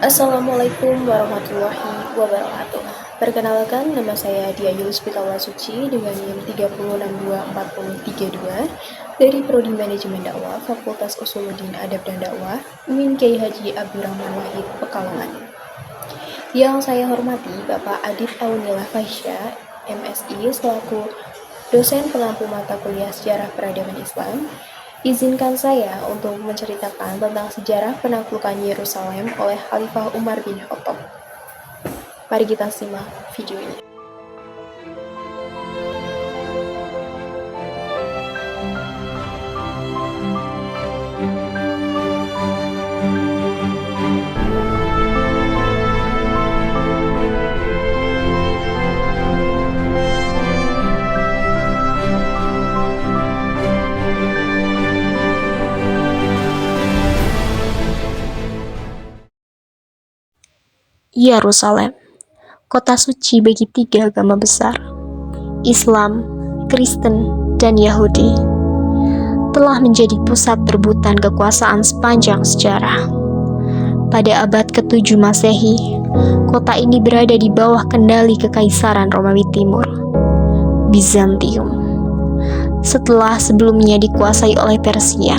Assalamualaikum warahmatullahi wabarakatuh. Perkenalkan, nama saya Dia Yulus Pitawala Suci dengan NIM 3062432 dari Prodi Manajemen Dakwah Fakultas Usuluddin Adab dan Dakwah UIN Kiai Haji Abdurrahman Wahid Pekalongan. Yang saya hormati Bapak Adit Aunillah Faisya, MSI selaku dosen pengampu mata kuliah Sejarah Peradaban Islam. Izinkan saya untuk menceritakan tentang sejarah penaklukan Yerusalem oleh Khalifah Umar bin Khattab. Mari kita simak video ini. Yerusalem, kota suci bagi tiga agama besar, Islam, Kristen, dan Yahudi, telah menjadi pusat perebutan kekuasaan sepanjang sejarah. Pada abad ke-7 Masehi, kota ini berada di bawah kendali Kekaisaran Romawi Timur, Bizantium, setelah sebelumnya dikuasai oleh Persia.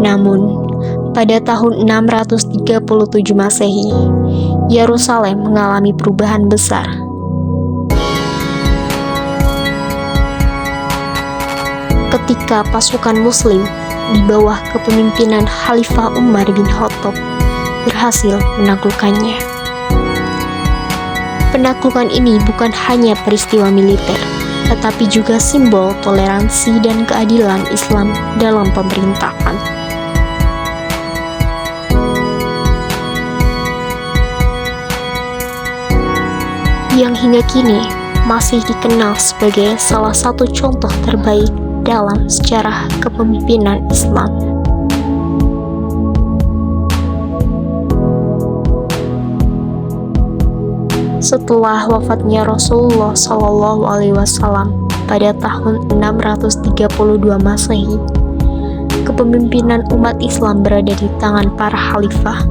Namun, pada tahun 637 Masehi, Yerusalem mengalami perubahan besar. Ketika pasukan Muslim di bawah kepemimpinan Khalifah Umar bin Khattab berhasil menaklukkannya. Penaklukan ini bukan hanya peristiwa militer, tetapi juga simbol toleransi dan keadilan Islam dalam pemerintahan. Yang hingga kini masih dikenal sebagai salah satu contoh terbaik dalam sejarah kepemimpinan Islam. Setelah wafatnya Rasulullah SAW pada tahun 632 Masehi, kepemimpinan umat Islam berada di tangan para khalifah.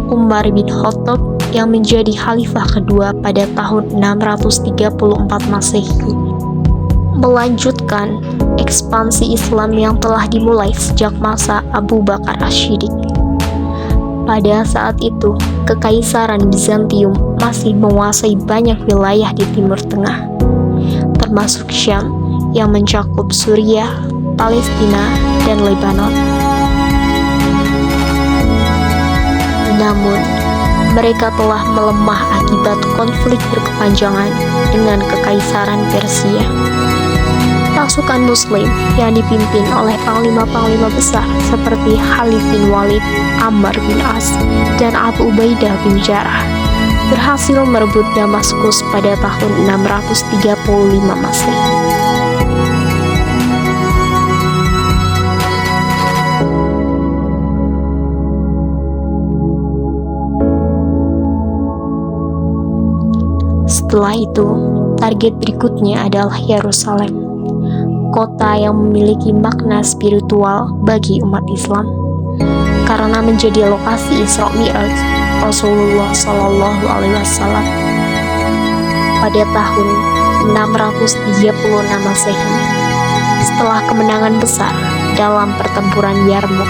Umar bin Khattab yang menjadi khalifah kedua pada tahun 634 Masehi melanjutkan ekspansi Islam yang telah dimulai sejak masa Abu Bakar As-Siddiq. Pada saat itu, Kekaisaran Bizantium masih menguasai banyak wilayah di Timur Tengah, termasuk Syam yang mencakup Suriah, Palestina, dan Lebanon. Namun, mereka telah melemah akibat konflik berkepanjangan dengan Kekaisaran Persia. Pasukan Muslim yang dipimpin oleh panglima-panglima besar seperti Khalid bin Walid, Ammar bin As, dan Abu Ubaidah bin Jarrah berhasil merebut Damaskus pada tahun 635 Masehi. Setelah itu, target berikutnya adalah Yerusalem, kota yang memiliki makna spiritual bagi umat Islam, karena menjadi lokasi Isra Mi'raj Rasulullah SAW pada tahun 636 Masehi, setelah kemenangan besar dalam pertempuran Yarmouk.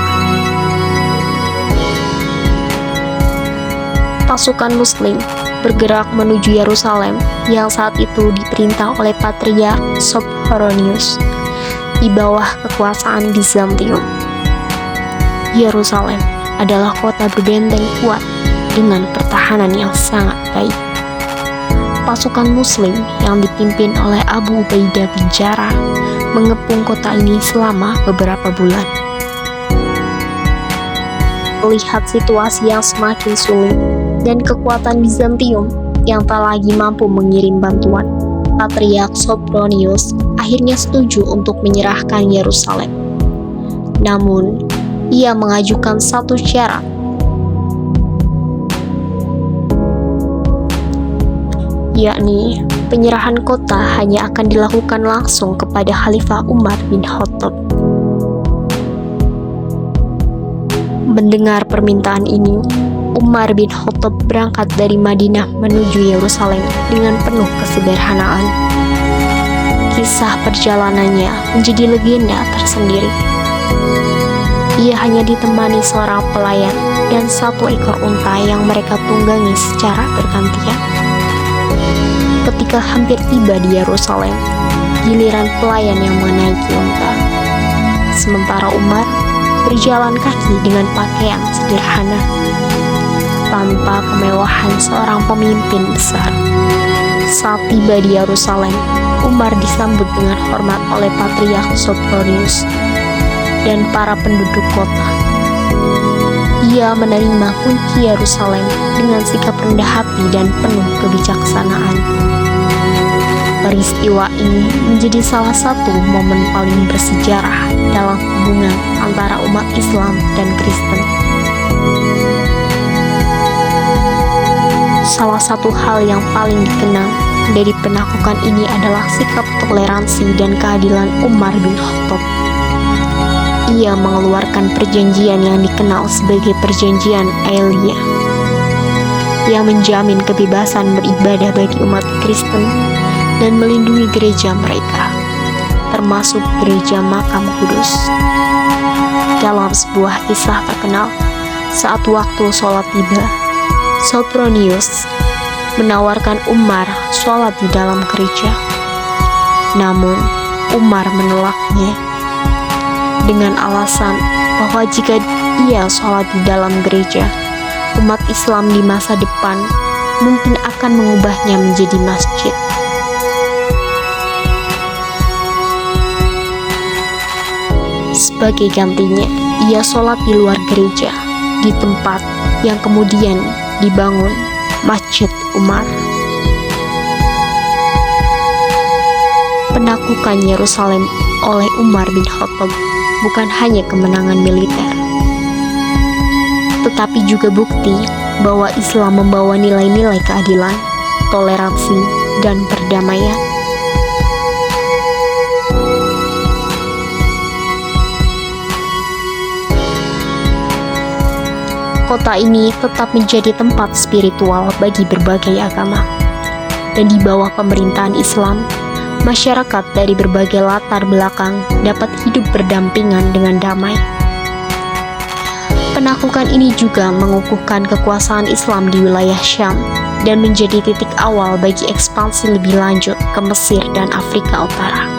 Pasukan Muslim bergerak menuju Yerusalem yang saat itu diperintah oleh Patriark Sophronius di bawah kekuasaan Bizantium. Yerusalem adalah kota berbenteng kuat dengan pertahanan yang sangat baik. Pasukan Muslim yang dipimpin oleh Abu Ubaidah bin Jarrah mengepung kota ini selama beberapa bulan. Melihat situasi yang semakin sulit dan kekuatan Bizantium yang tak lagi mampu mengirim bantuan, Patriark Sophronius akhirnya setuju untuk menyerahkan Yerusalem. Namun, ia mengajukan satu syarat, yakni penyerahan kota hanya akan dilakukan langsung kepada Khalifah Umar bin Khattab. Mendengar permintaan ini, Umar bin Khattab berangkat dari Madinah menuju Yerusalem dengan penuh kesederhanaan. Kisah perjalanannya menjadi legenda tersendiri. Ia hanya ditemani seorang pelayan dan satu ekor unta yang mereka tunggangi secara bergantian. Ketika hampir tiba di Yerusalem, giliran pelayan yang menaiki unta. Sementara Umar berjalan kaki dengan pakaian sederhana, tanpa kemewahan seorang pemimpin besar. Saat tiba di Yerusalem, Umar disambut dengan hormat oleh Patriark Sopronius dan para penduduk kota. Ia menerima kunci Yerusalem dengan sikap rendah hati dan penuh kebijaksanaan. Peristiwa ini menjadi salah satu momen paling bersejarah dalam hubungan antara umat Islam dan Kristen. Salah satu hal yang paling dikenang dari penaklukan ini adalah sikap toleransi dan keadilan Umar bin Khattab. Ia mengeluarkan perjanjian yang dikenal sebagai Perjanjian Aelia, yang menjamin kebebasan beribadah bagi umat Kristen dan melindungi gereja mereka, termasuk gereja Makam Kudus. Dalam sebuah kisah terkenal, saat waktu sholat tiba, Sopronius menawarkan Umar sholat di dalam gereja. Namun, Umar menolaknya dengan alasan bahwa jika ia sholat di dalam gereja, umat Islam di masa depan mungkin akan mengubahnya menjadi masjid. Sebagai gantinya, ia sholat di luar gereja, di tempat yang kemudian dibangun Masjid Umar. Penaklukan Yerusalem oleh Umar bin Khattab bukan hanya kemenangan militer, tetapi juga bukti bahwa Islam membawa nilai-nilai keadilan, toleransi, dan perdamaian. Kota ini tetap menjadi tempat spiritual bagi berbagai agama, dan di bawah pemerintahan Islam, masyarakat dari berbagai latar belakang dapat hidup berdampingan dengan damai. Penaklukan ini juga mengukuhkan kekuasaan Islam di wilayah Syam dan menjadi titik awal bagi ekspansi lebih lanjut ke Mesir dan Afrika Utara.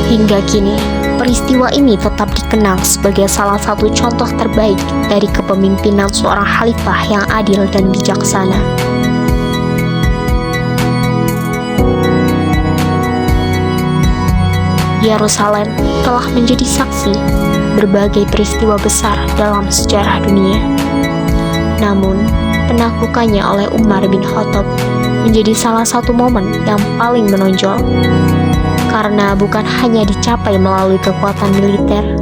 Hingga kini, peristiwa ini tetap dikenang sebagai salah satu contoh terbaik dari kepemimpinan seorang khalifah yang adil dan bijaksana. Yerusalem telah menjadi saksi berbagai peristiwa besar dalam sejarah dunia. Namun, penaklukannya oleh Umar bin Khattab menjadi salah satu momen yang paling menonjol, karena bukan hanya dicapai melalui kekuatan militer,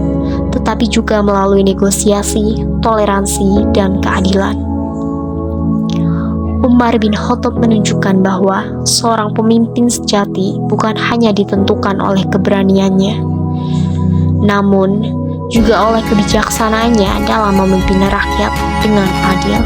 tetapi juga melalui negosiasi, toleransi, dan keadilan. Umar bin Khattab menunjukkan bahwa seorang pemimpin sejati bukan hanya ditentukan oleh keberaniannya, namun juga oleh kebijaksanaannya dalam memimpin rakyat dengan adil.